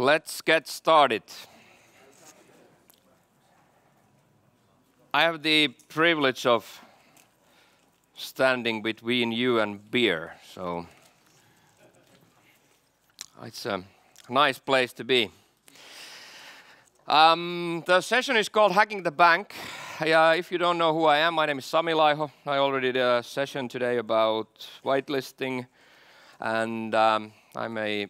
Let's get started. I have the privilege of standing between you and beer, so it's a nice place to be. The session is called Hacking the Bank. If you don't know who I am, my name is Sami Laiho. I already did a session today about whitelisting, and I'm a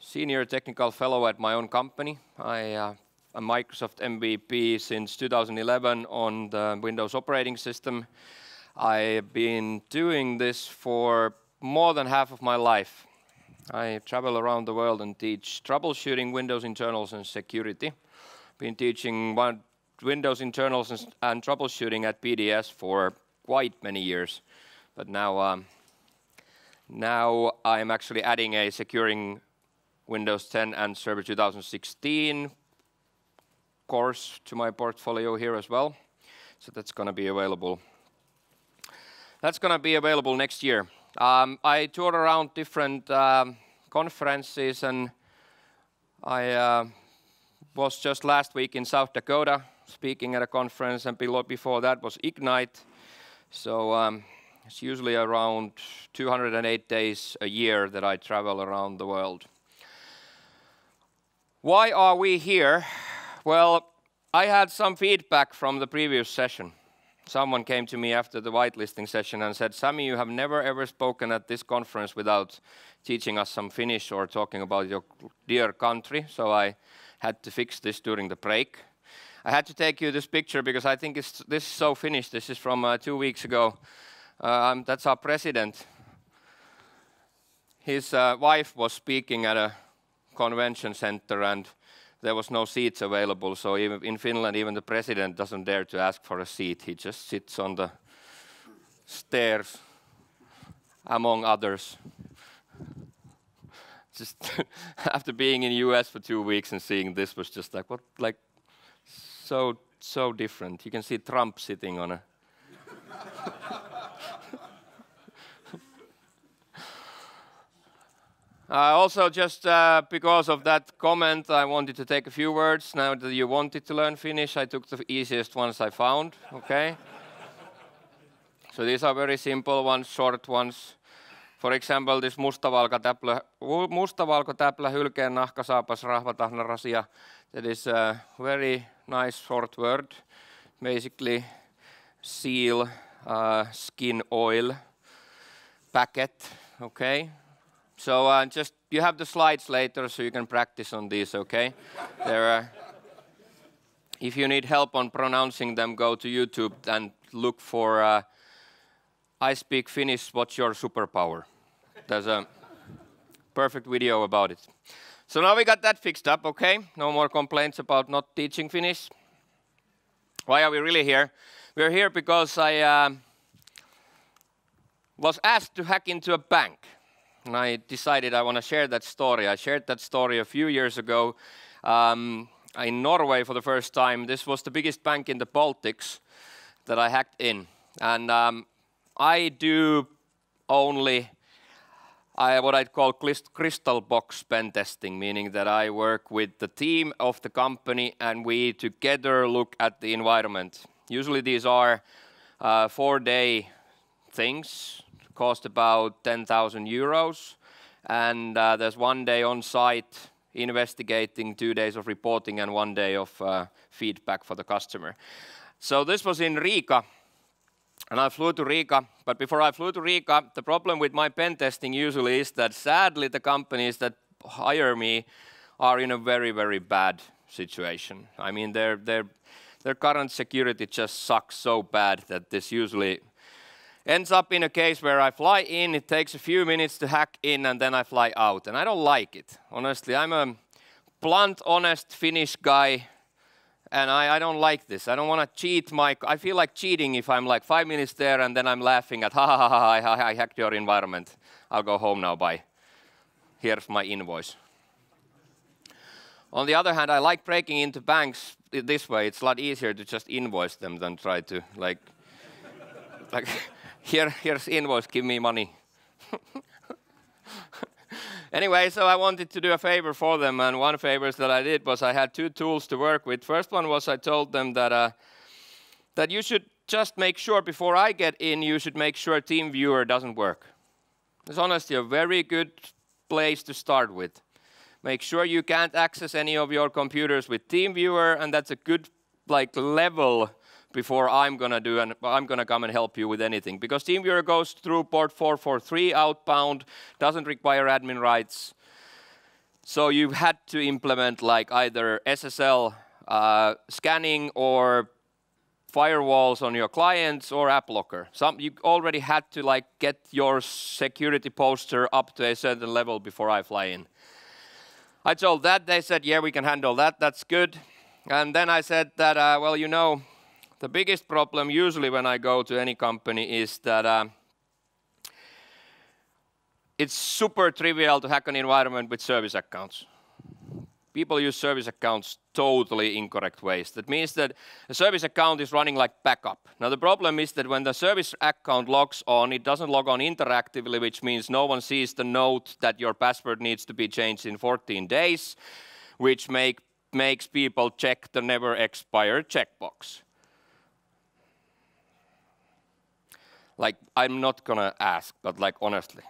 senior technical fellow at my own company. I am a Microsoft MVP since 2011 on the Windows operating system. I've been doing this for more than half of my life. I travel around the world and teach troubleshooting, Windows internals and security. Been teaching Windows internals and troubleshooting at PDS for quite many years. But now I'm actually adding a securing Windows 10 and Server 2016 course to my portfolio here as well. So that's going to be available. That's going to be available next year. I toured around different conferences, and I was just last week in South Dakota speaking at a conference, and before that was Ignite. So it's usually around 208 days a year that I travel around the world. Why are we here? Well, I had some feedback from the previous session. Someone came to me after the whitelisting session and said, Sami, you have never ever spoken at this conference without teaching us some Finnish or talking about your dear country. So I had to fix this during the break. I had to take you this picture because I think this is so Finnish. This is from 2 weeks ago. That's our president. His wife was speaking at a convention center, and there was no seats available. So even in Finland, even the president doesn't dare to ask for a seat. He just sits on the stairs, among others. Just after being in the US for 2 weeks and seeing this was just like, what, like, so different. You can see Trump sitting on a also, just because of that comment, I wanted to take a few words. Now that you wanted to learn Finnish, I took the easiest ones I found, okay? So these are very simple ones, short ones. For example, this mustavalko täplä, hylkeen nahkasaapas, rahvatahna rasia. That is a very nice short word. Basically, seal, skin oil, packet, okay? So just, you have the slides later so you can practice on these, okay? If you need help on pronouncing them, go to YouTube and look for I speak Finnish, what's your superpower? There's a perfect video about it. So now we got that fixed up, okay? No more complaints about not teaching Finnish. Why are we really here? We're here because I was asked to hack into a bank. And I decided I want to share that story. I shared that story a few years ago in Norway for the first time. This was the biggest bank in the Baltics that I hacked in. And I do only what I'd call crystal box pen testing, meaning that I work with the team of the company and we together look at the environment. Usually these are 4-day things. Cost about 10,000 euros, and there's 1 day on site investigating, 2 days of reporting, and 1 day of feedback for the customer. So this was in Riga, and I flew to Riga. But before I flew to Riga, the problem with my pen testing usually is that sadly the companies that hire me are in a very, very bad situation. I mean, their current security just sucks so bad that this usually ends up in a case where I fly in, it takes a few minutes to hack in, and then I fly out. And I don't like it. Honestly, I'm a blunt, honest Finnish guy, and I don't like this. I don't want to cheat I feel like cheating if I'm like 5 minutes there and then I'm laughing at, I hacked your environment. I'll go home now, bye. Here's my invoice. On the other hand, I like breaking into banks this way. It's a lot easier to just invoice them than try to like here's invoice, give me money. Anyway, so I wanted to do a favor for them, and one favor that I did was I had 2 tools to work with. First one was I told them that that you should just make sure before I get in, you should make sure TeamViewer doesn't work. It's honestly a very good place to start with. Make sure you can't access any of your computers with TeamViewer, and that's a good level before I'm gonna come and help you with anything. Because TeamViewer goes through port 443 outbound, doesn't require admin rights. So you've had to implement either SSL scanning or firewalls on your clients or AppLocker. You already had to get your security posture up to a certain level before I fly in. I told that, they said, yeah, we can handle that, that's good. And then I said that, well, you know, the biggest problem usually when I go to any company is that it's super trivial to hack an environment with service accounts. People use service accounts totally incorrect ways. That means that a service account is running like backup. Now the problem is that when the service account logs on, it doesn't log on interactively, which means no one sees the note that your password needs to be changed in 14 days, which makes people check the never expire checkbox. I'm not gonna ask, but honestly,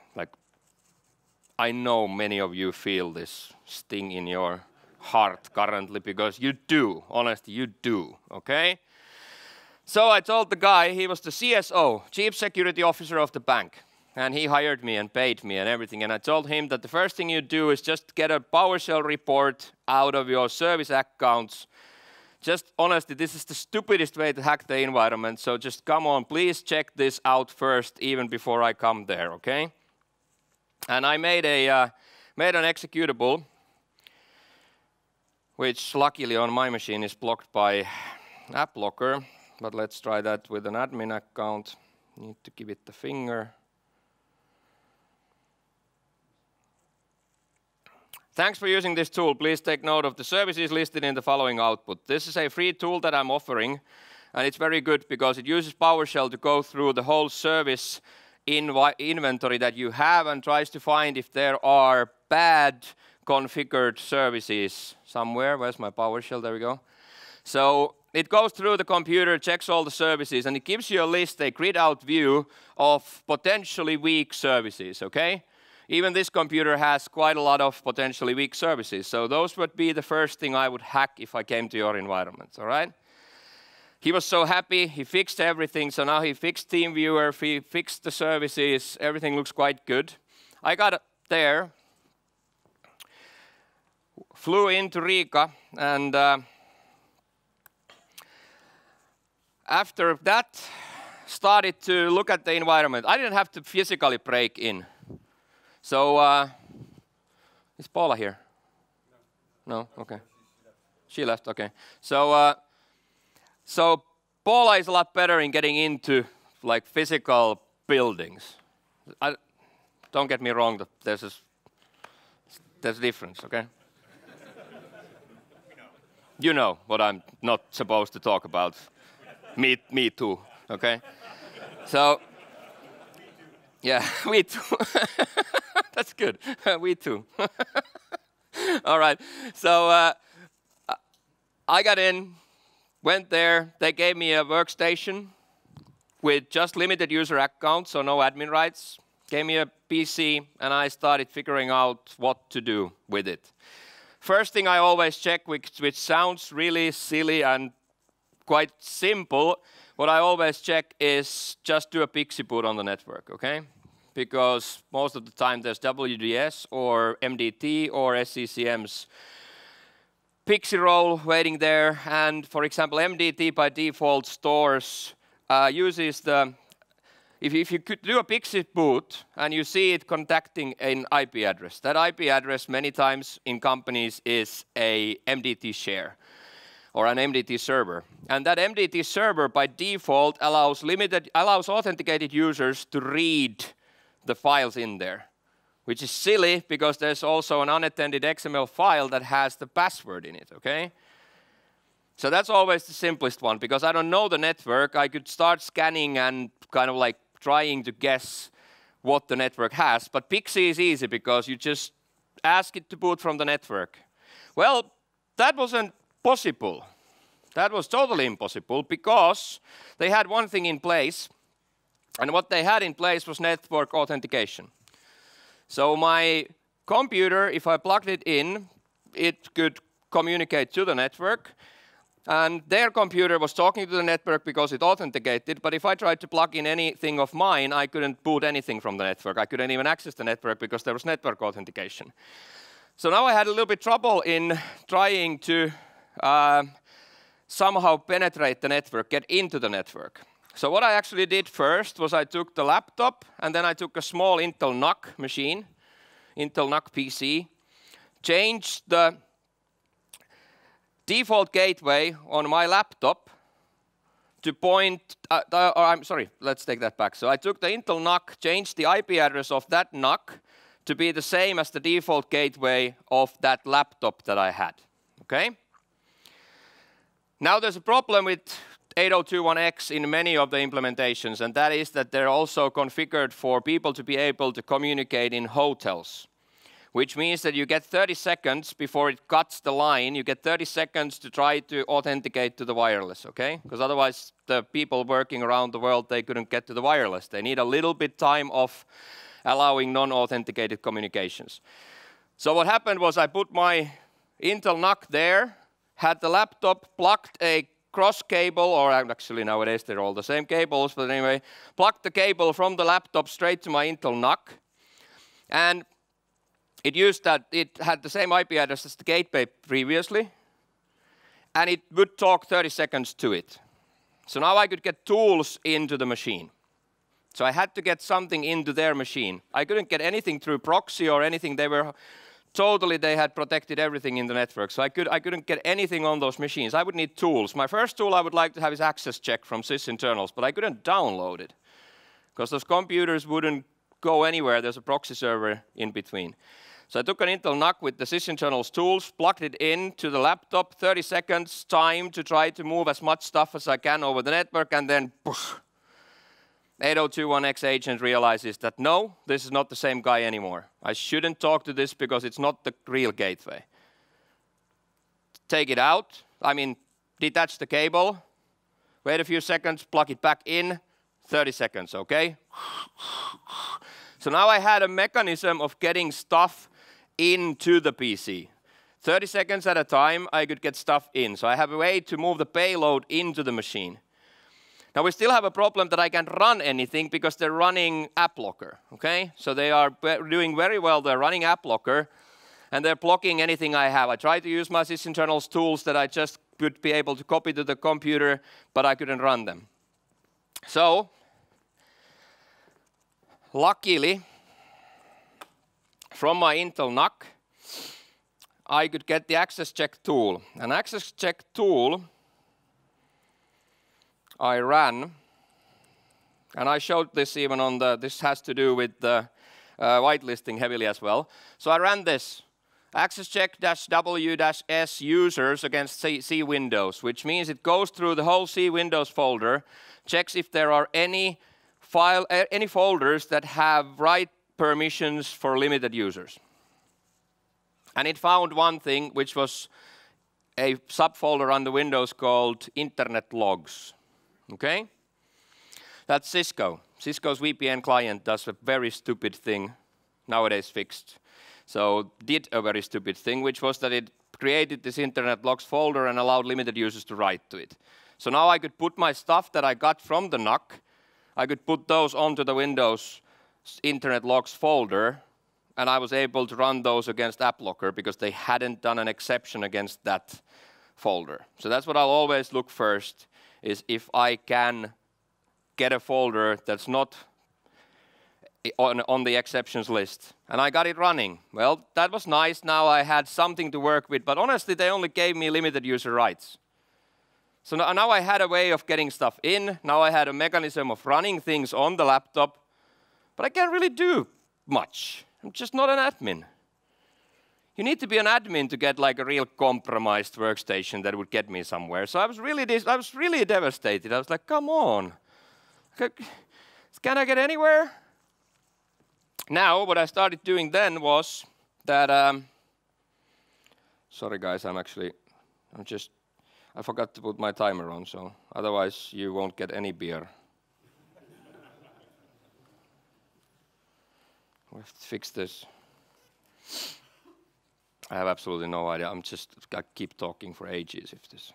I know many of you feel this sting in your heart currently because you do, honestly, you do, okay? So I told the guy, he was the CSO, Chief Security Officer of the bank, and he hired me and paid me and everything, and I told him that the first thing you do is just get a PowerShell report out of your service accounts. Just honestly, this is the stupidest way to hack the environment, so just come on, please check this out first, even before I come there, okay? And I made an executable, which luckily on my machine is blocked by AppLocker, but let's try that with an admin account. Need to give it the finger. Thanks for using this tool. Please take note of the services listed in the following output. This is a free tool that I'm offering, and it's very good because it uses PowerShell to go through the whole service inventory that you have and tries to find if there are bad configured services somewhere. Where's my PowerShell? There we go. So it goes through the computer, checks all the services, and it gives you a list, a grid-out view of potentially weak services, okay? Even this computer has quite a lot of potentially weak services. So those would be the first thing I would hack if I came to your environment, all right? He was so happy, he fixed everything. So now he fixed TeamViewer, he fixed the services, everything looks quite good. I got there, flew into Riga, and after that, started to look at the environment. I didn't have to physically break in. So, is Paula here? No? Okay. She left, okay. So, so Paula is a lot better in getting into physical buildings. Don't get me wrong, there's a difference, okay? You know what I'm not supposed to talk about. Me too, okay? So, yeah, we too. That's good. We too. All right. So I got in, went there. They gave me a workstation with just limited user accounts, so no admin rights. Gave me a PC, and I started figuring out what to do with it. First thing I always check, which sounds really silly and quite simple, what I always check is just do a pixie boot on the network, okay? Because most of the time there's WDS or MDT or SCCM's pixie roll waiting there. And for example, MDT by default stores, uses the, if you could do a pixie boot and you see it contacting an IP address, that IP address many times in companies is a MDT share or an MDT server. And that MDT server by default allows authenticated users to read the files in there, which is silly because there's also an unattended XML file that has the password in it, okay? So that's always the simplest one because I don't know the network. I could start scanning and kind of trying to guess what the network has, but Pixie is easy because you just ask it to boot from the network. Well, that wasn't possible. That was totally impossible because they had one thing in place, and what they had in place was network authentication. So my computer, if I plugged it in, it could communicate to the network, and their computer was talking to the network because it authenticated, but if I tried to plug in anything of mine, I couldn't boot anything from the network. I couldn't even access the network because there was network authentication. So now I had a little bit trouble in trying to somehow penetrate the network, get into the network. So what I actually did first was I took the laptop and then I took a small Intel NUC machine, Intel NUC PC, changed the default gateway on my laptop to point, I'm sorry, let's take that back. So I took the Intel NUC, changed the IP address of that NUC to be the same as the default gateway of that laptop that I had, okay? Now there's a problem with 8021X in many of the implementations, and that is that they're also configured for people to be able to communicate in hotels, which means that you get 30 seconds before it cuts the line. You get 30 seconds to try to authenticate to the wireless, okay? Because otherwise the people working around the world, they couldn't get to the wireless. They need a little bit time of allowing non-authenticated communications. So what happened was I put my Intel NUC there, had the laptop, plugged a cross cable, or actually nowadays they're all the same cables, but anyway, plugged the cable from the laptop straight to my Intel NUC, and it had the same IP address as the gateway previously, and it would talk 30 seconds to it. So now I could get tools into the machine. So I had to get something into their machine. I couldn't get anything through proxy or anything. They had protected everything in the network. So I couldn't get anything on those machines. I would need tools. My first tool I would like to have is access check from sysinternals, but I couldn't download it because those computers wouldn't go anywhere. There's a proxy server in between. So I took an Intel NUC with the sysinternals tools, plugged it into the laptop, 30 seconds time to try to move as much stuff as I can over the network, and then poof, 8021X agent realizes that no, this is not the same guy anymore. I shouldn't talk to this because it's not the real gateway. Take it out, detach the cable, wait a few seconds, plug it back in, 30 seconds, okay? So now I had a mechanism of getting stuff into the PC. 30 seconds at a time, I could get stuff in. So I have a way to move the payload into the machine. Now we still have a problem that I can't run anything because they're running AppLocker, okay? So they are doing very well. They're running AppLocker, and they're blocking anything I have. I tried to use my sysinternals tools that I just would be able to copy to the computer, but I couldn't run them. So, luckily, from my Intel NUC, I could get the access check tool. An access check tool I ran, and I showed this even on this has to do with the whitelisting heavily as well. So I ran this, access check -w-s users against C Windows, which means it goes through the whole C Windows folder, checks if there are any folders that have write permissions for limited users. And it found one thing, which was a subfolder under Windows called Internet Logs. Okay? That's Cisco. Cisco's VPN client does a very stupid thing, nowadays fixed. So did a very stupid thing, which was that it created this Internet Logs folder and allowed limited users to write to it. So now I could put my stuff that I got from the NUC, I could put those onto the Windows Internet Logs folder, and I was able to run those against AppLocker because they hadn't done an exception against that folder. So that's what I'll always look first, is if I can get a folder that's not on the exceptions list. And I got it running. Well, that was nice. Now I had something to work with, but honestly, they only gave me limited user rights. So now I had a way of getting stuff in. Now I had a mechanism of running things on the laptop, but I can't really do much. I'm just not an admin. You need to be an admin to get like a real compromised workstation that would get me somewhere. So I was really devastated. I was like, come on. Can I get anywhere? Now, what I started doing then was that, sorry guys, I forgot to put my timer on, so otherwise you won't get any beer. We have to fix this. I have absolutely no idea. I keep talking for ages if this.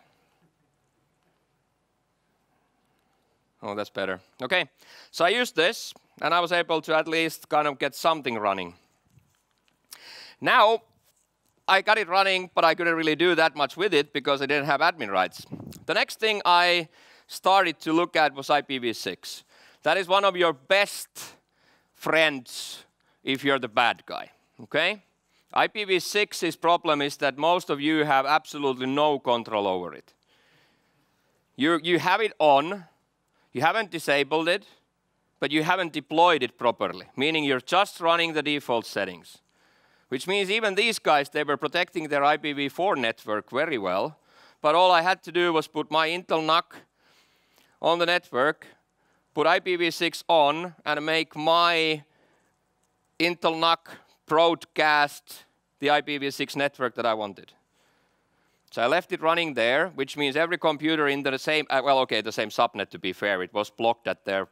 Oh, that's better. Okay, so I used this, and I was able to at least kind of get something running. Now, I got it running, but I couldn't really do that much with it because I didn't have admin rights. The next thing I started to look at was IPv6. That is one of your best friends if you're the bad guy, okay? IPv6's problem is that most of you have absolutely no control over it. You have it on, you haven't disabled it, but you haven't deployed it properly, meaning you're just running the default settings. Which means even these guys, they were protecting their IPv4 network very well, but all I had to do was put my Intel NUC on the network, put IPv6 on, and make my Intel NUC broadcast the IPv6 network that I wanted. So I left it running there, which means every computer in the same, the same subnet to be fair, it was blocked at their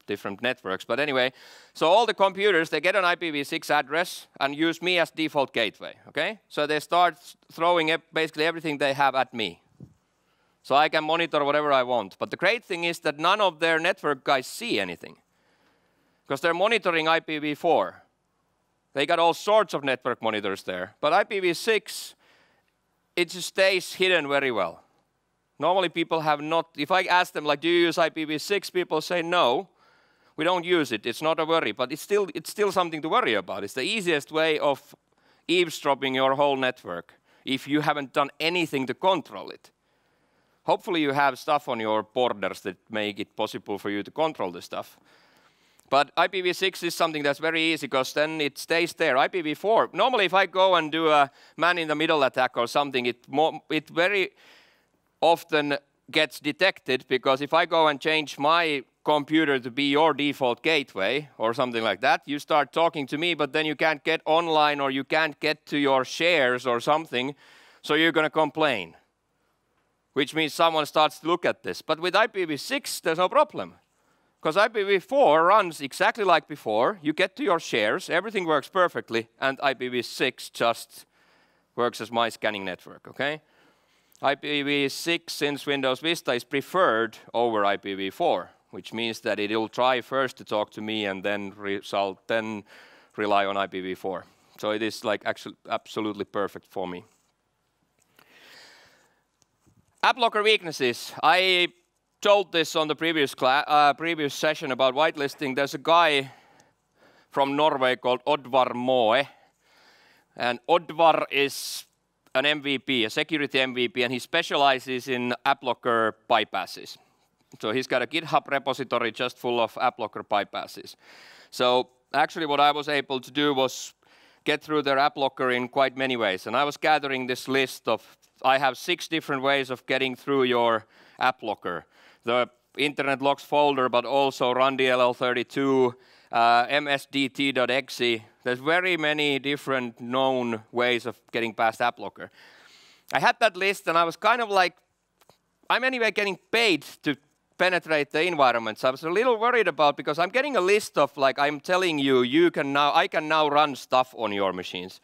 different networks. But anyway, so all the computers, they get an IPv6 address and use me as default gateway, okay? So they start throwing basically everything they have at me. So I can monitor whatever I want. But the great thing is that none of their network guys see anything, because they're monitoring IPv4. They got all sorts of network monitors there. But IPv6, it just stays hidden very well. Normally people have not, if I ask them, like, do you use IPv6? People say no, we don't use it. It's not a worry, but it's still something to worry about. It's the easiest way of eavesdropping your whole network if you haven't done anything to control it. Hopefully you have stuff on your borders that make it possible for you to control this stuff. But IPv6 is something that's very easy because then it stays there. IPv4, normally if I go and do a man-in-the-middle attack or something, it very often gets detected, because if I go and change my computer to be your default gateway or something like that, you start talking to me, but then you can't get online or you can't get to your shares or something, so you're going to complain, which means someone starts to look at this. But with IPv6, there's no problem, because IPv4 runs exactly like before. You get to your shares, everything works perfectly, and IPv6 just works as my scanning network, okay? IPv6, since Windows Vista, is preferred over IPv4, which means that it'll try first to talk to me and then rely on IPv4. So it is like actually absolutely perfect for me. AppLocker weaknesses. I told this on the previous session about whitelisting. There's a guy from Norway called Oddvar Moe, and Oddvar is an MVP, a security MVP, and he specializes in AppLocker bypasses. So he's got a GitHub repository just full of AppLocker bypasses. So actually what I was able to do was get through their AppLocker in quite many ways. And I was gathering this list of, I have 6 different ways of getting through your AppLocker. The internet logs folder, but also rundll32, msdt.exe. There's very many different known ways of getting past AppLocker. I had that list and I was kind of like, I'm anyway getting paid to penetrate the environment. So I was a little worried about, because I'm getting a list of, like, I'm telling you, I can now run stuff on your machines.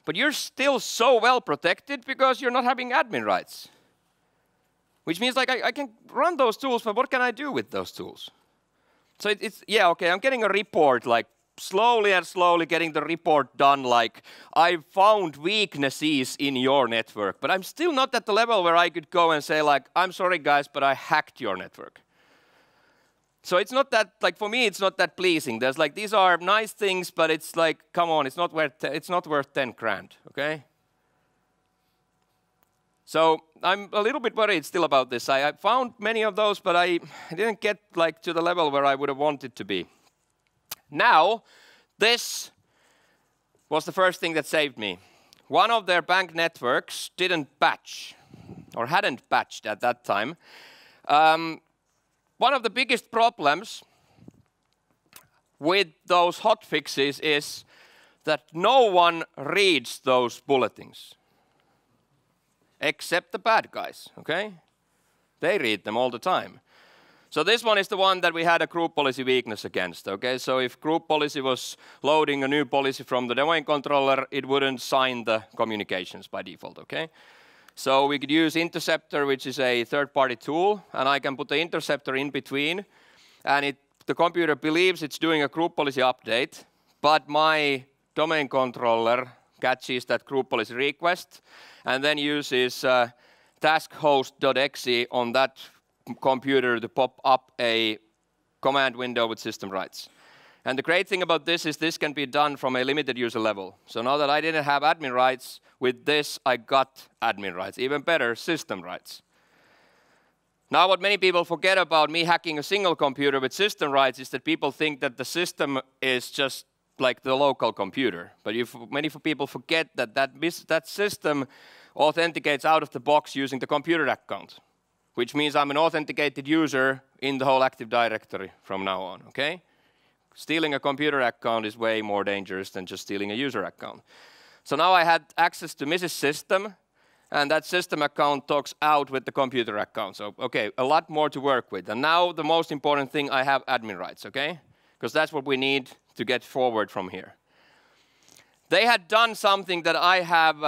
But you're still so well protected because you're not having admin rights. Which means, like, I can run those tools, but what can I do with those tools? So yeah, okay, I'm getting a report, like, slowly and slowly getting the report done, like, I found weaknesses in your network, but I'm still not at the level where I could go and say, like, I'm sorry guys, but I hacked your network. So it's not that, like, for me, it's not that pleasing. There's like, these are nice things, but it's like, come on, it's not worth 10 grand, okay? So I'm a little bit worried still about this. I found many of those, but I didn't get, like, to the level where I would have wanted to be. Now, this was the first thing that saved me. One of their bank networks didn't patch, or hadn't patched at that time. One of the biggest problems with those hotfixes is that no one reads those bulletins. Except the bad guys, okay? They read them all the time. So this one is the one that we had a group policy weakness against, okay? So if group policy was loading a new policy from the domain controller, it wouldn't sign the communications by default, okay? So we could use Interceptor, which is a third-party tool, and I can put the interceptor in between, and the computer believes it's doing a group policy update, but my domain controller catches that group policy request, and then uses taskhost.exe on that computer to pop up a command window with system rights. And the great thing about this is this can be done from a limited user level. So now that I didn't have admin rights, with this I got admin rights. Even better, system rights. Now what many people forget about me hacking a single computer with system rights is that people think that the system is just like the local computer. But many people forget that that system authenticates out of the box using the computer account, which means I'm an authenticated user in the whole Active Directory from now on, okay? Stealing a computer account is way more dangerous than just stealing a user account. So now I had access to Mrs. System, and that system account talks out with the computer account. So, okay, a lot more to work with. And now the most important thing, I have admin rights, okay? Because that's what we need to get forward from here. They had done something that I have,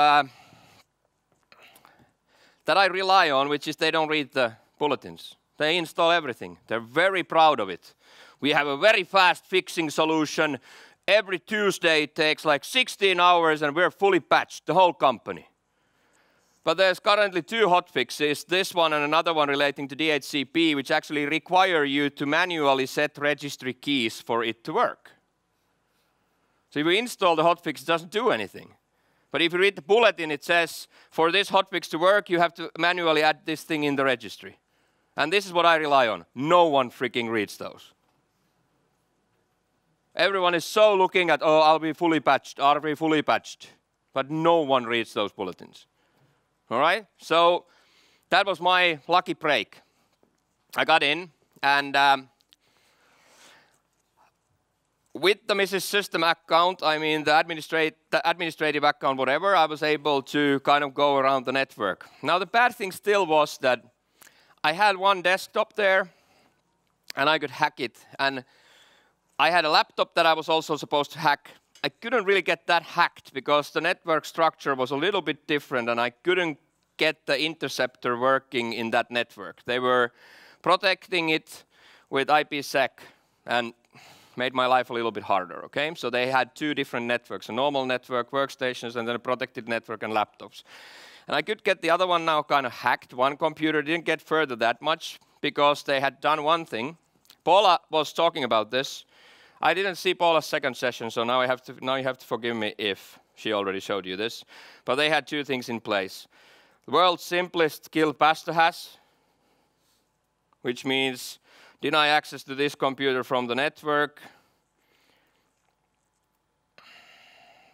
that I rely on, which is they don't read the bulletins. They install everything. They're very proud of it. We have a very fast fixing solution. Every Tuesday it takes like 16 hours and we're fully patched, the whole company. But there's currently 2 hotfixes, this one and another one relating to DHCP, which actually require you to manually set registry keys for it to work. So if you install the hotfix, it doesn't do anything. But if you read the bulletin, it says, for this hotfix to work, you have to manually add this thing in the registry. And this is what I rely on. No one freaking reads those. Everyone is so looking at, oh, I'll be fully patched, I'll be fully patched. But no one reads those bulletins. All right? So that was my lucky break. I got in, and with the Mrs. System account, I mean the administrative account, whatever, I was able to kind of go around the network. Now the bad thing still was that I had one desktop there, and I could hack it. And I had a laptop that I was also supposed to hack. I couldn't really get that hacked because the network structure was a little bit different, and I couldn't get the interceptor working in that network. They were protecting it with IPsec and made my life a little bit harder, okay? So they had 2 different networks, a normal network, workstations, and then a protected network and laptops. And I could get the other one now kind of hacked. One computer didn't get further that much because they had done one thing. Paula was talking about this. I didn't see Paula's second session, so now you have to forgive me if she already showed you this. But they had 2 things in place. The world's simplest kill pasta hash, which means deny access to this computer from the network.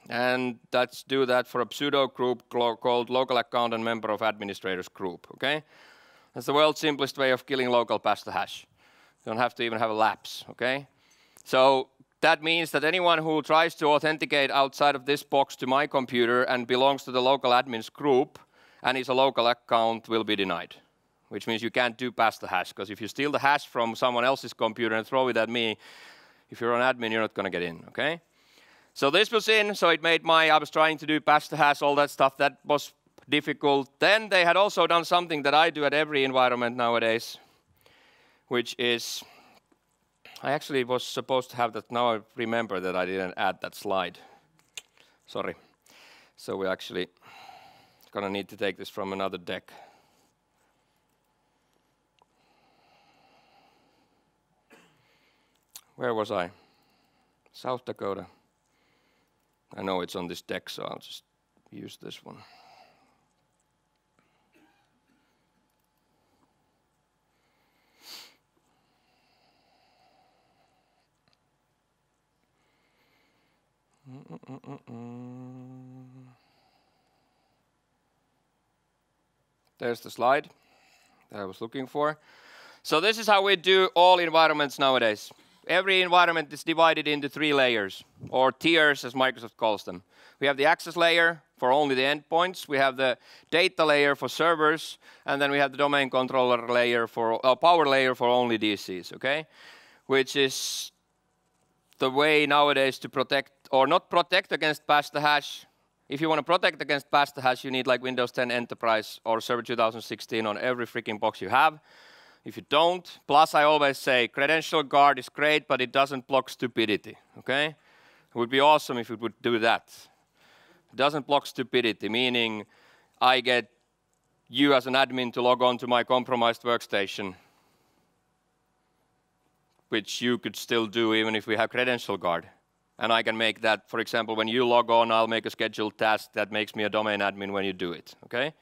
And let's do that for a pseudo group called local account and member of administrators group, okay? That's the world's simplest way of killing local pasta hash. You don't have to even have a lapse, okay? So that means that anyone who tries to authenticate outside of this box to my computer and belongs to the local admins group and is a local account will be denied, which means you can't do pasta hash, because if you steal the hash from someone else's computer and throw it at me, if you're an admin, you're not going to get in, okay? So this was in, so it made I was trying to do pasta hash, all that stuff, that was difficult. Then they had also done something that I do at every environment nowadays, which is, I actually was supposed to have that. Now I remember that I didn't add that slide. Sorry. So we're actually going to need to take this from another deck. Where was I? South Dakota. I know it's on this deck, so I'll just use this one. There's the slide that I was looking for. So this is how we do all environments nowadays. every environment is divided into 3 layers, or tiers as Microsoft calls them. We have the access layer for only the endpoints, we have the data layer for servers, and then we have the domain controller layer for, power layer for only DCs, okay? Which is the way nowadays to protect, or not protect against pass the hash. If you want to protect against pass the hash, you need like Windows 10 Enterprise or Server 2016 on every freaking box you have. If you don't, plus I always say credential guard is great, but it doesn't block stupidity, okay? It would be awesome if it would do that. It doesn't block stupidity, meaning I get you as an admin to log on to my compromised workstation, which you could still do even if we have credential guard. And I can make that, for example, when you log on, I'll make a scheduled task that makes me a domain admin when you do it, okay?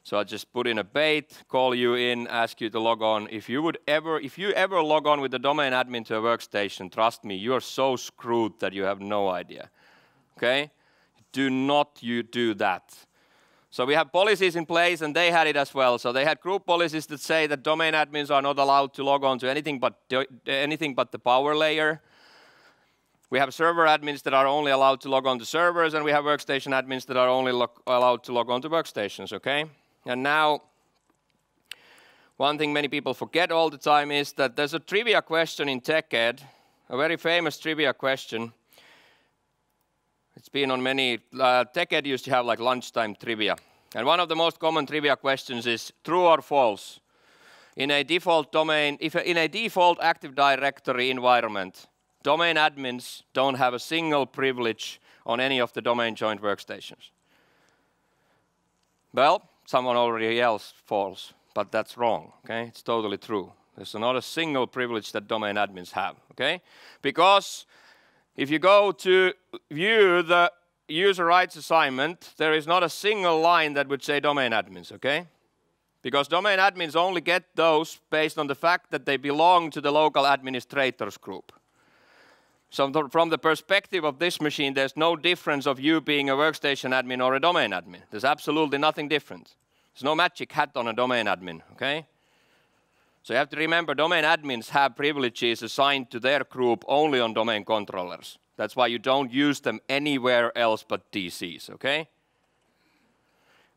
So I just put in a bait, call you in, ask you to log on. If you ever log on with the domain admin to a workstation, trust me, you are so screwed that you have no idea, okay? Do not you do that. So we have policies in place, and they had it as well. So they had group policies that say that domain admins are not allowed to log on to anything but the power layer. We have server admins that are only allowed to log on to servers, and we have workstation admins that are only allowed to log on to workstations, okay? And now, one thing many people forget all the time is that there's a trivia question in TechEd, a very famous trivia question. It's been on many, TechEd used to have like lunchtime trivia. And one of the most common trivia questions is true or false. In a default domain, in a default Active Directory environment, domain admins don't have a single privilege on any of the domain joint workstations. Well, someone already else false, but that's wrong, okay? It's totally true. There's not a single privilege that domain admins have, okay? Because if you go to view the user rights assignment, there is not a single line that would say domain admins, okay? Because domain admins only get those based on the fact that they belong to the local administrators group. So from the perspective of this machine, there's no difference of you being a workstation admin or a domain admin. There's absolutely nothing different. There's no magic hat on a domain admin, okay? So you have to remember, domain admins have privileges assigned to their group only on domain controllers. That's why you don't use them anywhere else but DCs, okay?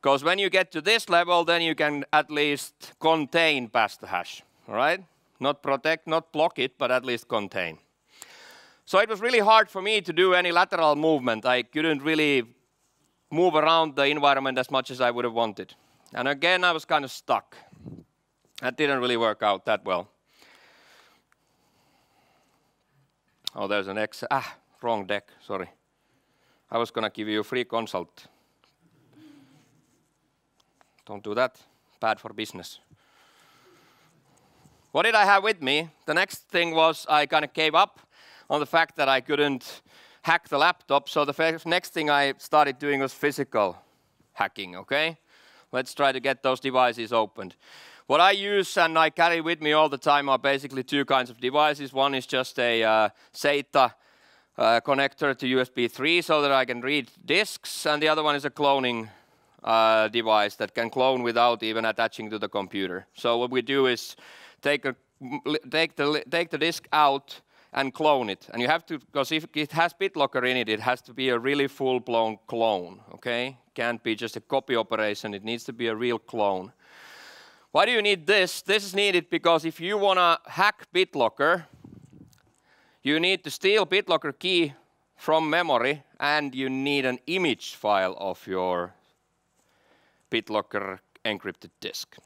Because when you get to this level, then you can at least contain pass the hash, all right? Not protect, not block it, but at least contain. So it was really hard for me to do any lateral movement. I couldn't really move around the environment as much as I would have wanted. And again, I was kind of stuck. That didn't really work out that well. Oh, there's an wrong deck, sorry. I was gonna give you a free consult. Don't do that, bad for business. What did I have with me? The next thing was I kind of gave up on the fact that I couldn't hack the laptop. So the next thing I started doing was physical hacking, okay? Let's try to get those devices opened. What I use and I carry with me all the time are basically 2 kinds of devices. One is just a SATA connector to USB 3 so that I can read disks, and the other one is a cloning device that can clone without even attaching to the computer. So what we do is take the disk out and clone it. And you have to, because if it has BitLocker in it, it has to be a really full-blown clone, okay? Can't be just a copy operation, it needs to be a real clone. Why do you need this? This is needed because if you want to hack BitLocker, you need to steal BitLocker key from memory, and you need an image file of your BitLocker encrypted disk.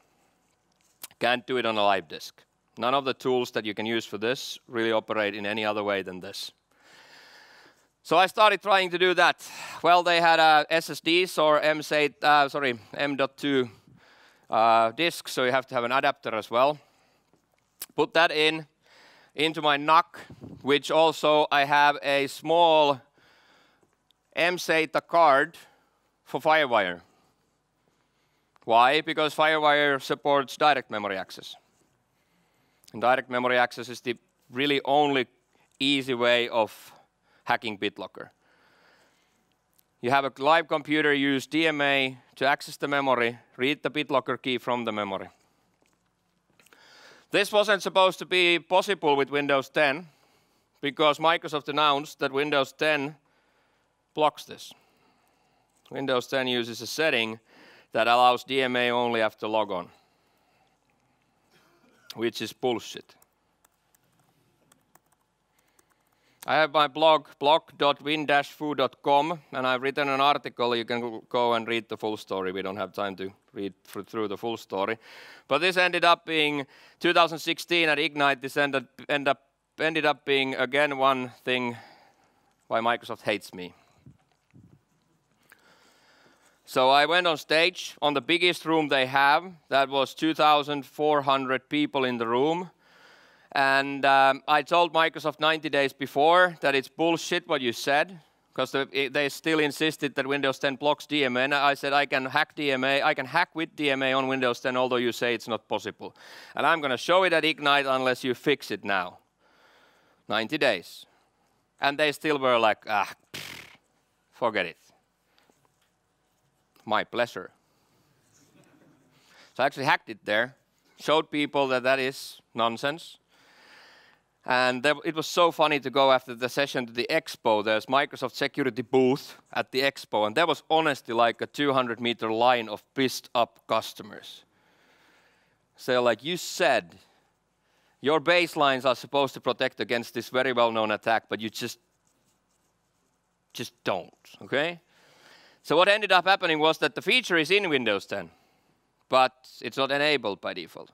Can't do it on a live disk. None of the tools that you can use for this really operate in any other way than this. So I started trying to do that. Well, they had SSDs or M.2 disks, so you have to have an adapter as well. Put that into my NUC, which also I have a small M.SATA card for FireWire. Why? Because FireWire supports direct memory access. And direct memory access is the really only easy way of hacking BitLocker. You have a live computer, use DMA to access the memory, read the BitLocker key from the memory. This wasn't supposed to be possible with Windows 10, because Microsoft announced that Windows 10 blocks this. Windows 10 uses a setting that allows DMA only after logon, which is bullshit. I have my blog, blog.win-foo.com, and I've written an article. You can go and read the full story. We don't have time to read through the full story. But this ended up being 2016 at Ignite. This ended up being, again, one thing why Microsoft hates me. So I went on stage on the biggest room they have. That was 2,400 people in the room. And I told Microsoft 90 days before that it's bullshit what you said, because they still insisted that Windows 10 blocks DMA. And I said I can hack DMA, I can hack with DMA on Windows 10, although you say it's not possible. And I'm going to show it at Ignite unless you fix it now. 90 days. And they still were like, forget it. My pleasure. So I actually hacked it there, showed people that that is nonsense. And it was so funny to go after the session to the expo. There's Microsoft security booth at the expo, and there was honestly like a 200-meter line of pissed up customers. So like you said, your baselines are supposed to protect against this very well-known attack, but you just don't, okay? So what ended up happening was that the feature is in Windows 10, but it's not enabled by default.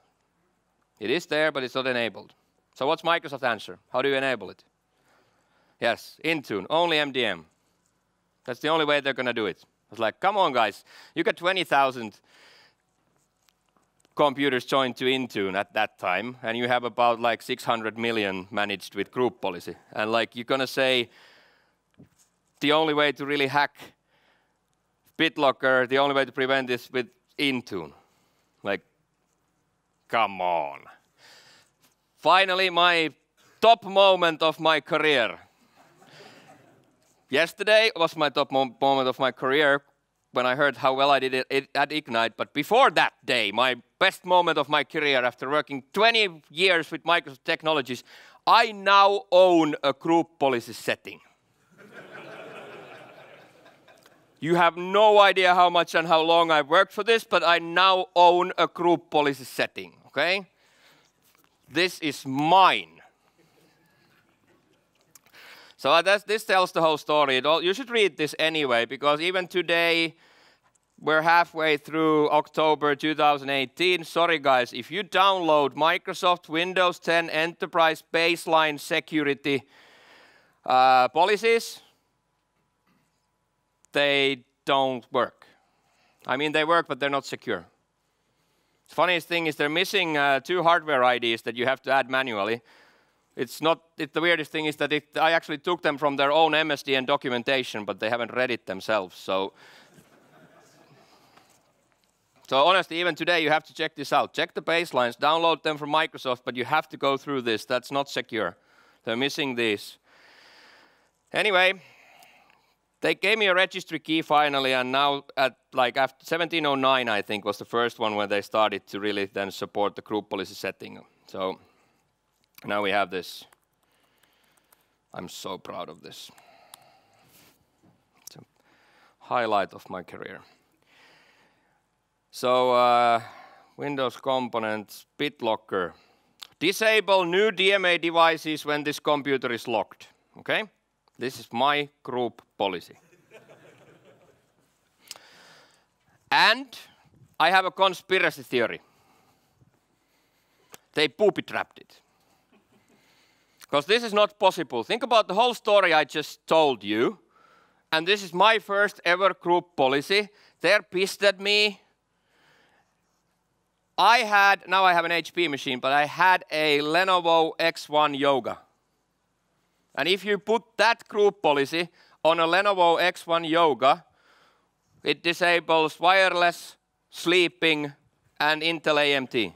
It is there, but it's not enabled. So what's Microsoft's answer? How do you enable it? Yes, Intune, only MDM. That's the only way they're going to do it. It's like, come on, guys. You got 20,000 computers joined to Intune at that time, and you have about like 600 million managed with group policy. And like you're going to say the only way to really hack BitLocker, the only way to prevent this with Intune. Like, come on. Finally, my top moment of my career. Yesterday was my top moment of my career when I heard how well I did it at Ignite. But before that day, my best moment of my career after working 20 years with Microsoft Technologies, I now own a group policy setting. You have no idea how much and how long I've worked for this, but I now own a group policy setting, okay? This is mine. So this tells the whole story. You should read this anyway, because even today, we're halfway through October 2018. Sorry guys, if you download Microsoft Windows 10 Enterprise Baseline Security policies, they don't work. I mean, they work, but they're not secure. The funniest thing is they're missing 2 hardware IDs that you have to add manually. The weirdest thing is that I actually took them from their own MSDN documentation, but they haven't read it themselves. So honestly, even today, you have to check this out. Check the baselines, download them from Microsoft, but you have to go through this. That's not secure. They're missing these. Anyway, they gave me a registry key finally, and now at like after 1709, I think, was the first one when they started to really then support the group policy setting. So now we have this. I'm so proud of this. It's a highlight of my career. So Windows components, BitLocker. Disable new DMA devices when this computer is locked, okay? This is my group policy. And I have a conspiracy theory. They booby-trapped it. Because this is not possible. Think about the whole story I just told you. And this is my first ever group policy. They're pissed at me. Now I have an HP machine, but I had a Lenovo X1 Yoga. And if you put that group policy on a Lenovo X1 Yoga, it disables wireless, sleeping, and Intel AMT.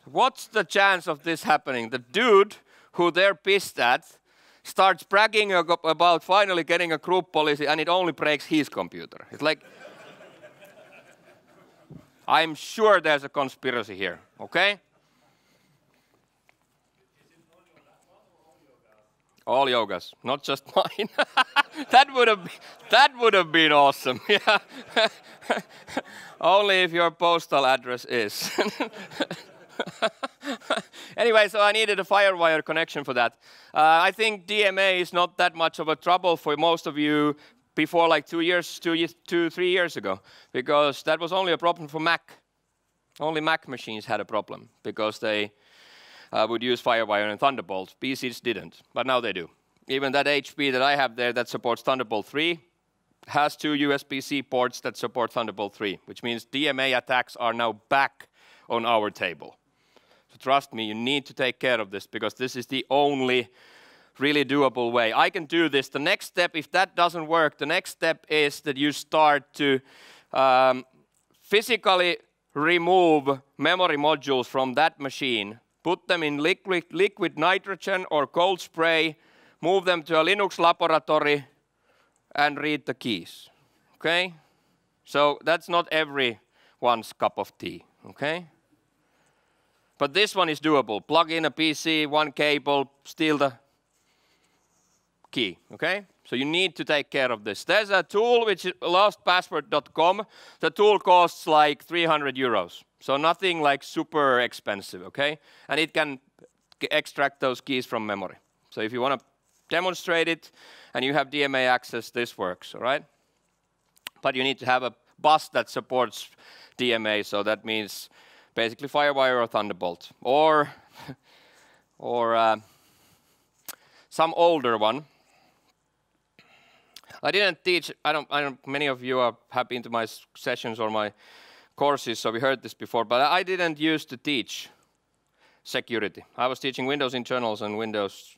What's the chance of this happening? The dude who they're pissed at starts bragging about finally getting a group policy, and it only breaks his computer. It's like, I'm sure there's a conspiracy here, okay? All yogas, not just mine. That would have been awesome. Yeah. Only if your postal address is. Anyway, so I needed a FireWire connection for that. I think DMA is not that much of a trouble for most of you before like 3 years ago, because that was only a problem for Mac. Only Mac machines had a problem because they would use FireWire and Thunderbolt. PCs didn't, but now they do. Even that HP that I have there that supports Thunderbolt 3 has 2 USB-C ports that support Thunderbolt 3, which means DMA attacks are now back on our table. So trust me, you need to take care of this because this is the only really doable way. I can do this. The next step, if that doesn't work, the next step is that you start to physically remove memory modules from that machine, put them in liquid nitrogen or cold spray, move them to a Linux laboratory, and read the keys, okay? So that's not everyone's cup of tea, okay? But this one is doable. Plug in a PC, one cable, steal the key, okay? So you need to take care of this. There's a tool which is lostpassword.com. The tool costs like 300 euros. So nothing like super expensive, okay? And it can extract those keys from memory. So if you want to demonstrate it and you have DMA access, this works, all right? But you need to have a bus that supports DMA, so that means basically FireWire or Thunderbolt, or some older one. I didn't teach. Many of you have been to my sessions or my courses, so we heard this before. But I didn't used to teach security. I was teaching Windows internals and Windows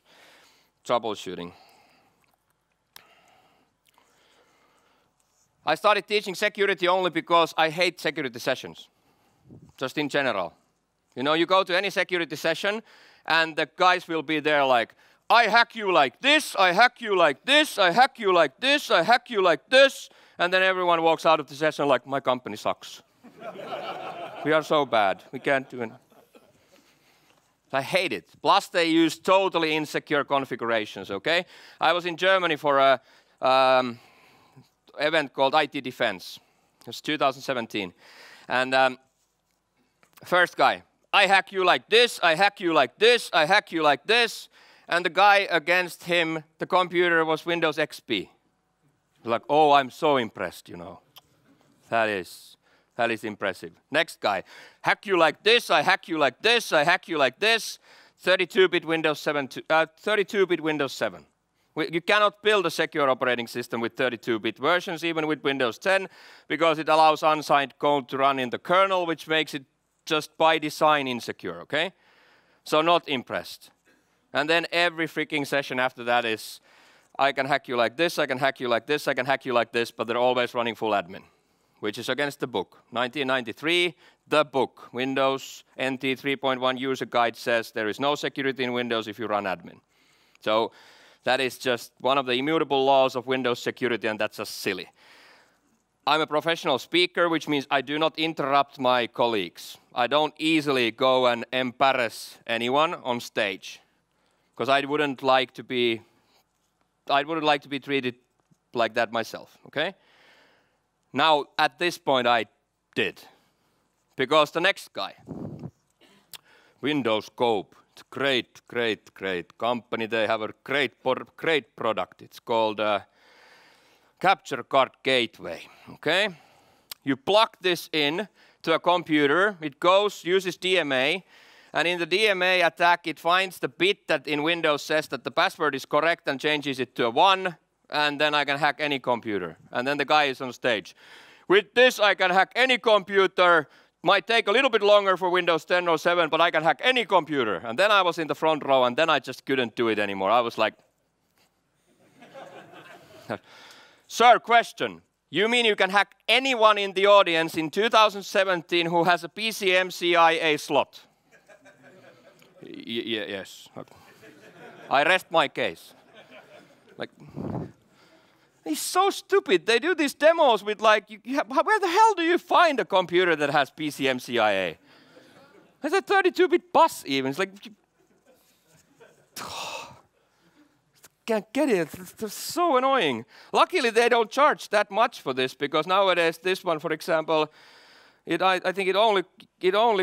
troubleshooting. I started teaching security only because I hate security sessions, just in general. You know, you go to any security session, and the guys will be there like, I hack you like this, I hack you like this, I hack you like this, I hack you like this, and then everyone walks out of the session like, my company sucks. We are so bad, we can't do it. I hate it. Plus they use totally insecure configurations, okay? I was in Germany for a event called IT Defense. It was 2017. And first guy, I hack you like this, I hack you like this, I hack you like this. And the guy against him, the computer was Windows XP. Like, oh, I'm so impressed, you know. That is impressive. Next guy, hack you like this, I hack you like this, I hack you like this. 32-bit Windows 7. 32-bit Windows 7. You cannot build a secure operating system with 32-bit versions, even with Windows 10, because it allows unsigned code to run in the kernel, which makes it just by design insecure, okay? So not impressed. And then every freaking session after that is, I can hack you like this, I can hack you like this, I can hack you like this, but they're always running full admin, which is against the book. 1993, the book, Windows NT 3.1 user guide says there is no security in Windows if you run admin. So that is just one of the immutable laws of Windows security, and that's just silly. I'm a professional speaker, which means I do not interrupt my colleagues. I don't easily go and embarrass anyone on stage, because I wouldn't like to be treated like that myself, okay? Now, at this point, I did. Because the next guy, Windows Scope, it's great, great, great company. They have a great product. It's called Capture Card Gateway, okay? You plug this in to a computer. It uses DMA. And in the DMA attack, it finds the bit that in Windows says that the password is correct and changes it to a 1. And then I can hack any computer. And then the guy is on stage. With this, I can hack any computer. Might take a little bit longer for Windows 10 or 7, but I can hack any computer. And then I was in the front row, and then I just couldn't do it anymore. I was like, sir, question. You mean you can hack anyone in the audience in 2017 who has a PCMCIA slot? Yes. I rest my case. Like, it's so stupid. They do these demos with like, where the hell do you find a computer that has PCMCIA? There's a 32-bit bus even. It's like, can't get it. It's so annoying. Luckily, they don't charge that much for this because nowadays this one, for example, I think it only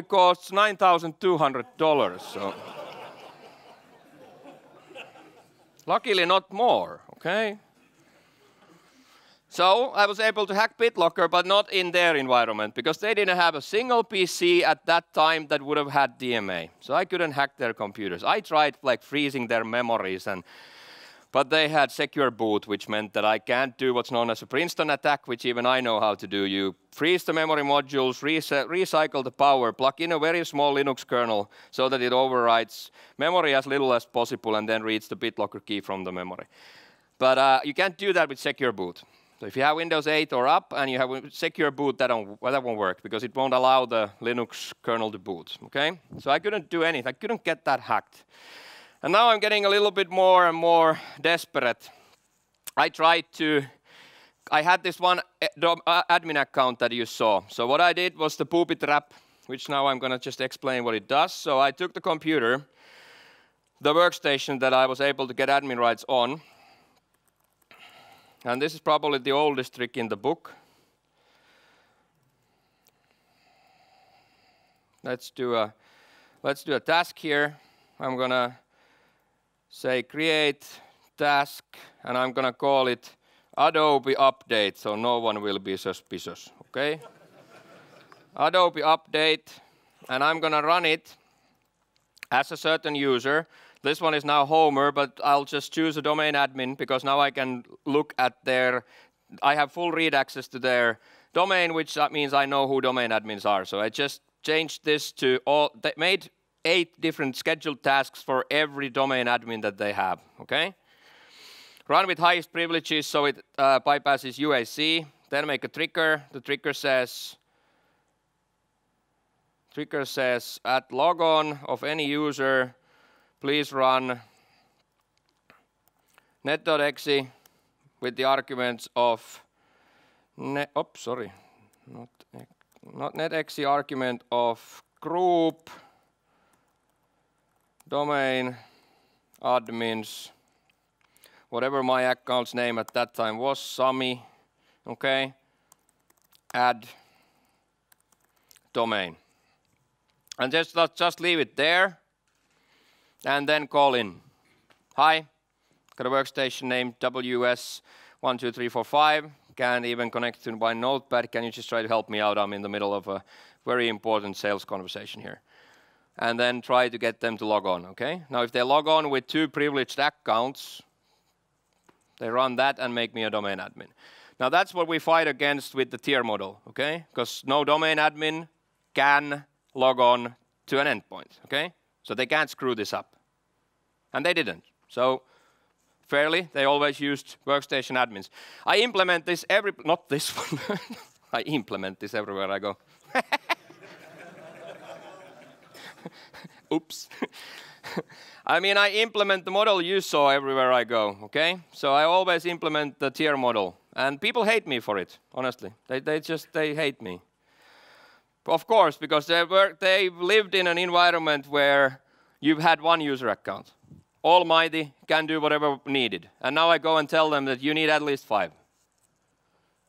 costs $9,200. So luckily, not more. Okay. So I was able to hack BitLocker, but not in their environment because they didn't have a single PC at that time that would have had DMA. So I couldn't hack their computers. I tried like freezing their memories, but they had secure boot, which meant that I can't do what's known as a Princeton attack, which even I know how to do. You freeze the memory modules, recycle the power, plug in a very small Linux kernel so that it overwrites memory as little as possible and then reads the BitLocker key from the memory. But you can't do that with secure boot. So if you have Windows 8 or up and you have a secure boot, that won't work because it won't allow the Linux kernel to boot, okay? So I couldn't do anything. I couldn't get that hacked. And now I'm getting a little bit more and more desperate. I had this one admin account that you saw. So what I did was the booby trap, which now I'm going to just explain what it does. So I took the computer, the workstation that I was able to get admin rights on, and this is probably the oldest trick in the book. Let's do a task here. I'm gonna say create task, and I'm gonna call it Adobe update, so no one will be suspicious. Okay? Adobe update, and I'm gonna run it as a certain user. This one is now Homer, but I'll just choose a domain admin because now I can look at I have full read access to their domain, which means I know who domain admins are. So I just changed this to made 8 different scheduled tasks for every domain admin that they have, okay? Run with highest privileges so it bypasses UAC. Then make a trigger. The trigger says at logon of any user, please run net.exe with the arguments of not net.exe argument of group domain admins, whatever my account's name at that time was, Sami, okay, add domain. And just leave it there. And then call in. Hi, got a workstation named WS12345. Can't even connect to my notepad. Can you just try to help me out? I'm in the middle of a very important sales conversation here. And then try to get them to log on, okay? Now if they log on with 2 privileged accounts, they run that and make me a domain admin. Now that's what we fight against with the tier model, okay? Because no domain admin can log on to an endpoint, okay? So they can't screw this up. And they didn't. So fairly, they always used workstation admins. I implement this not this one. I implement this everywhere I go. Oops. I mean, I implement the model you saw everywhere I go, okay? So I always implement the tier model. And people hate me for it, honestly. They hate me. Of course, because they lived in an environment where you've had one user account. Almighty, can do whatever needed. And now I go and tell them that you need at least 5.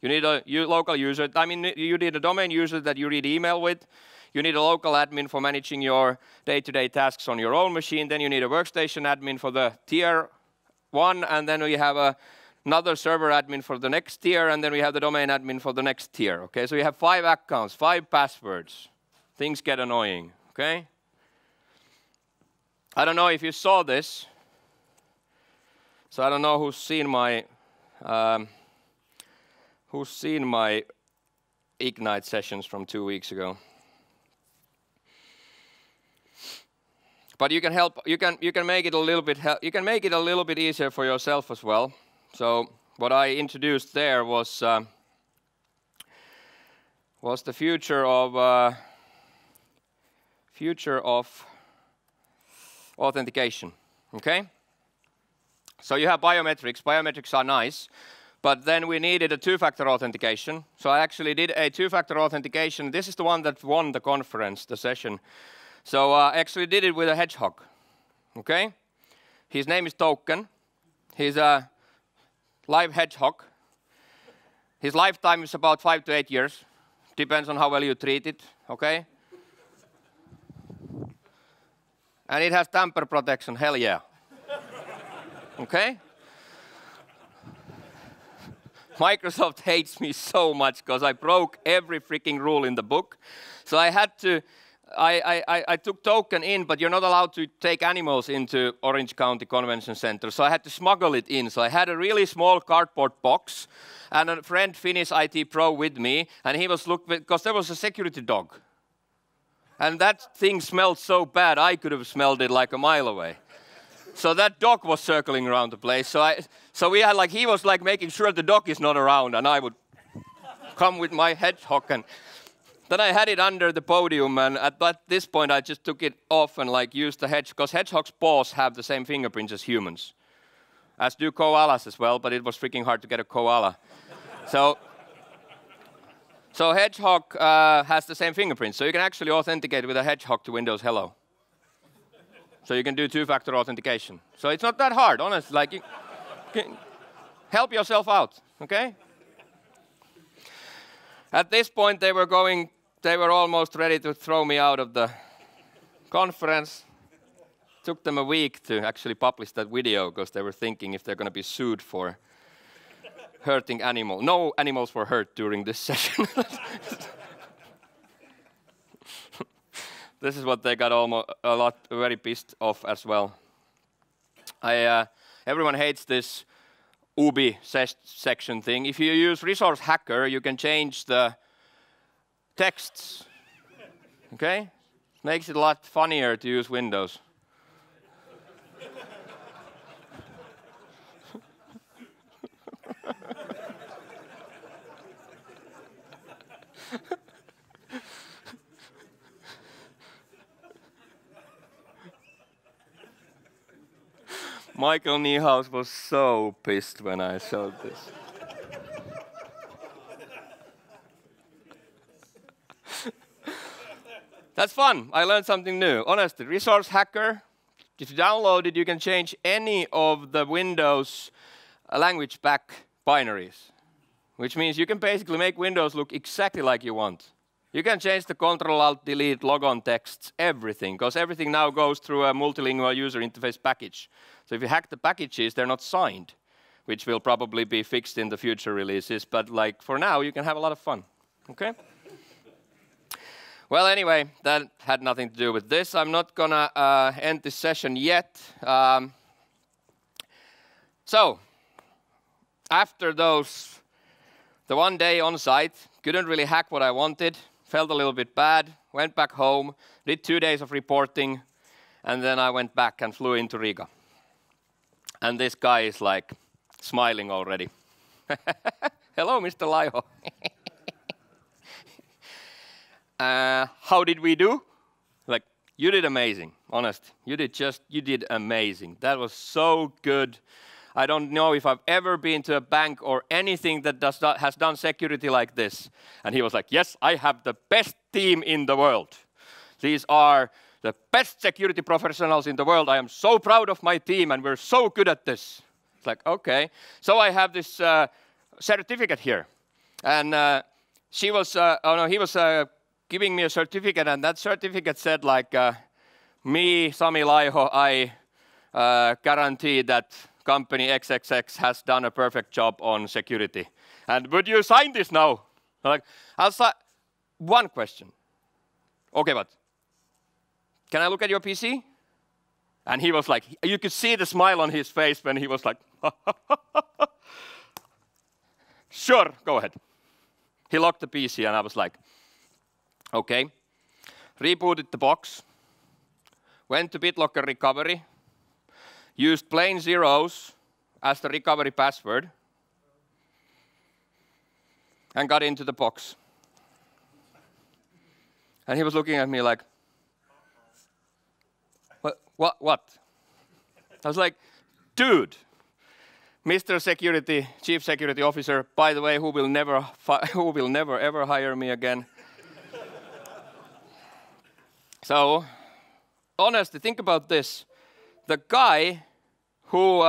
You need a local user. I mean, you need a domain user that you read email with. You need a local admin for managing your day-to-day tasks on your own machine. Then you need a workstation admin for the tier 1. And then we have another server admin for the next tier. And then we have the domain admin for the next tier. Okay, so you have 5 accounts, 5 passwords. Things get annoying, okay? I don't know if you saw this. So I don't know who's seen my Ignite sessions from 2 weeks ago. But you can help. You can make it a little bit. You can make it a little bit easier for yourself as well. So what I introduced there was the future of authentication. Okay. So you have biometrics. Biometrics are nice, but then we needed a 2-factor authentication. So I actually did a 2-factor authentication. This is the one that won the conference, the session. So I actually did it with a hedgehog. Okay. His name is Token. He's a live hedgehog. His lifetime is about 5 to 8 years. Depends on how well you treat it, okay? And it has tamper protection, hell yeah. Okay? Microsoft hates me so much because I broke every freaking rule in the book. So I had to, I took token in, but you're not allowed to take animals into Orange County Convention Center. So I had to smuggle it in. So I had a really small cardboard box and a friend, Finnish IT pro with me. And he was looking, because there was a security dog. And that thing smelled so bad, I could have smelled it like a mile away. So that dog was circling around the place. So we had he was making sure the dog is not around, and I would come with my hedgehog, and then I had it under the podium, and at this point I just took it off and used the hedgehog, because hedgehogs' paws have the same fingerprints as humans, as do koalas as well, but it was freaking hard to get a koala. So hedgehog has the same fingerprints, so you can actually authenticate with a hedgehog to Windows Hello. So you can do two-factor authentication. So it's not that hard, honestly. You can help yourself out, okay? At this point, they were almost ready to throw me out of the conference. Took them a week to actually publish that video because they were thinking if they're going to be sued for hurting animals. No animals were hurt during this session. This is what they got very pissed off as well. Everyone hates this UBI section thing. If you use Resource Hacker, you can change the texts. Okay? Makes it a lot funnier to use Windows. Michael Niehaus was so pissed when I showed this. That's fun. I learned something new. Honestly, Resource Hacker, if you download it, you can change any of the Windows language back binaries, which means you can basically make Windows look exactly like you want. You can change the Control-Alt-Delete logon texts, everything, because everything now goes through a multilingual user interface package. So if you hack the packages, they're not signed, which will probably be fixed in the future releases. But for now, you can have a lot of fun. Okay? Well, anyway, that had nothing to do with this. I'm not going to end this session yet. So, after the one day on site, couldn't really hack what I wanted. Felt a little bit bad, went back home, did 2 days of reporting, and then I went back and flew into Riga. And this guy is smiling already. Hello, Mr. Laiho. How did we do? You did amazing, honest. You did amazing. That was so good. I don't know if I've ever been to a bank or anything that has done security like this. And he was like, yes, I have the best team in the world. These are the best security professionals in the world. I am so proud of my team, and we're so good at this. It's like, okay. So I have this certificate here. And he was giving me a certificate, and that certificate said me, Sami Laiho, I guarantee that company XXX has done a perfect job on security. And would you sign this now? I'll sign. One question. Okay, but can I look at your PC? And he was you could see the smile on his face when he was sure, go ahead. He locked the PC, and I was like, okay. Rebooted the box, went to BitLocker recovery, used plain zeros as the recovery password, and got into the box. And he was looking at me like, what? I was like, dude, Mr. Security, Chief Security Officer, by the way, who will never ever hire me again. So, honestly, think about this. The guy who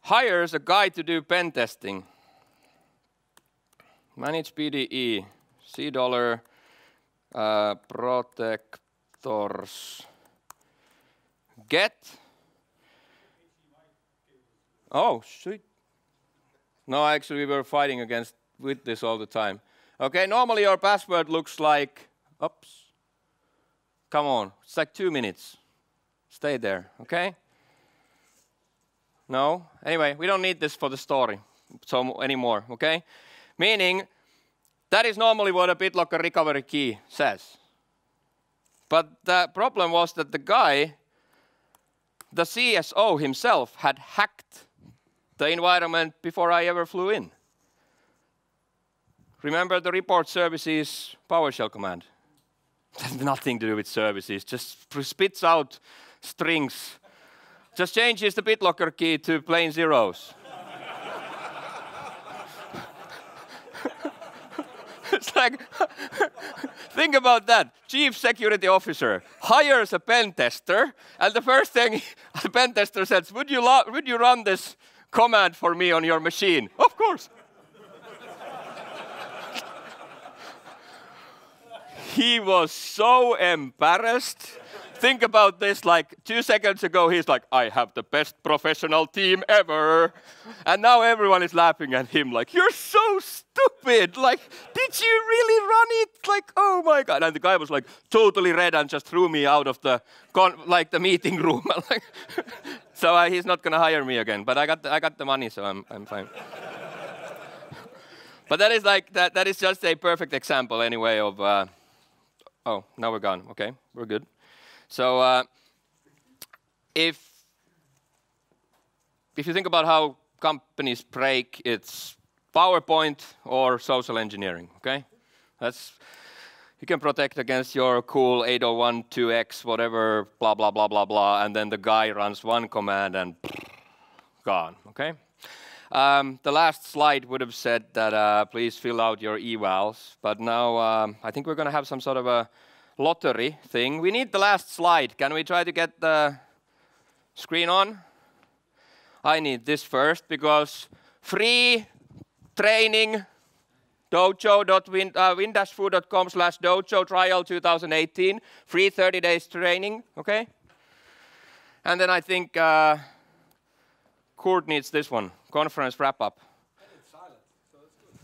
hires a guy to do pen testing. Manage BDE, $C protectors. Get. Oh, shit. No, actually, we were fighting with this all the time. Okay, normally your password looks like, oops. Come on, it's like 2 minutes. Stay there, okay? No? Anyway, we don't need this for the story anymore, okay? Meaning, that is normally what a BitLocker recovery key says. But the problem was that the guy, the CSO himself, had hacked the environment before I ever flew in. Remember the report services PowerShell command? It has nothing to do with services, just spits out strings. Just changes the BitLocker key to plain zeros. It's like, think about that. Chief Security Officer hires a pen tester, and the first thing the pen tester says, would you run this command for me on your machine? Of course. He was so embarrassed. Think about this, like 2 seconds ago, he's like, I have the best professional team ever. And now everyone is laughing at him like, you're so stupid. Like, did you really run it? Like, oh my God. And the guy was like totally red and just threw me out of the meeting room. So he's not going to hire me again. But I got the money, so I'm fine. But that is like, that is just a perfect example anyway of, oh, now we're gone. Okay, we're good. So if you think about how companies break, it's PowerPoint or social engineering, okay? You can protect against your cool 801.2x, whatever, blah, blah, blah, blah, blah, and then the guy runs one command and gone, okay? The last slide would have said that please fill out your evals, but now I think we're going to have some sort of a lottery thing. We need the last slide. Can we try to get the screen on? I need this first because free training, win-foo.com/dojo trial 2018, free 30 days training, okay? And then I think Kurt needs this one, conference wrap up. It's silent, so it's good.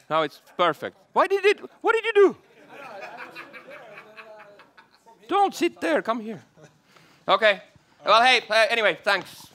Now it's perfect. What did you do? Don't sit there, come here. Okay. Well, hey, anyway, thanks.